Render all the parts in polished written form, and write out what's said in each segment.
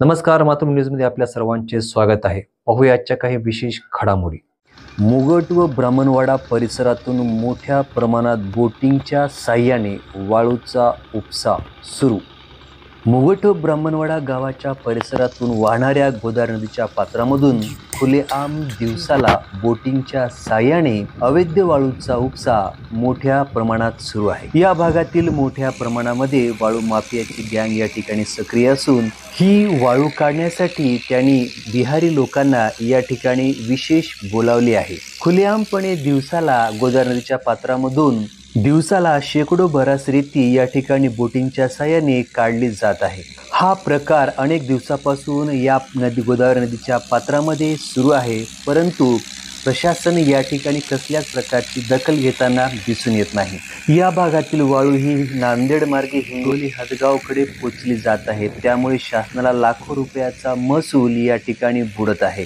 नमस्कार, मातृभूमी न्यूजमध्ये आपल्या सर्वांचे स्वागत आहे. पाहूया आजच्या काही विशेष घडामोडी. मुगट व ब्राह्मणवाडा परिसरातून मोठ्या प्रमाणात बोटिंगच्या साह्याने वाळूचा उपसा सुरू. मुगट व ब्राह्मणवाडा गावाच्या परिसरातून वाहणाऱ्या गोदावरी नदीच्या पात्रामधून खुलेआम दिवसाला बोटिंगच्या साह्याने अवैध वाळूचा उपसा मोठ्या प्रमाणात सुरू आहे. या भागातील मोठ्या प्रमाणामध्ये वाळू माफियाची गँग या ठिकाणी सक्रिय असून ही वाळू काढण्यासाठी त्यांनी बिहारी लोकांना या ठिकाणी विशेष बोलावले आहे. खुलेआमपणे दिवसाला गोदावरी नदीच्या पात्रामधून दिवसाला शेकडो बरास रेती या ठिकाणी बोटिंगच्या साह्याने काढली जात आहे. हा प्रकार अनेक दिवसापासून या गोदावरी नदीच्या पात्रामध्ये सुरू आहे, परंतु प्रशासन या ठिकाणी कसल्याच प्रकारची दखल घेताना दिसून येत नाही. या भागातील वाळू ही नांदेड मार्गे हिंगोली हदगावकडे पोचली जात आहे. त्यामुळे शासनाला लाखो रुपयाचा महसूल या ठिकाणी बुडत आहे.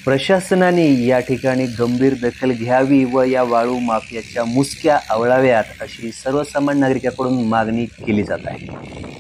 प्रशासनाने या ठिकाणी गंभीर दखल घ्यावी व या वाळू माफियाच्या मुसक्या आवळाव्यात अशी सर्वसामान्य नागरिकांकडून मागणी केली जात आहे.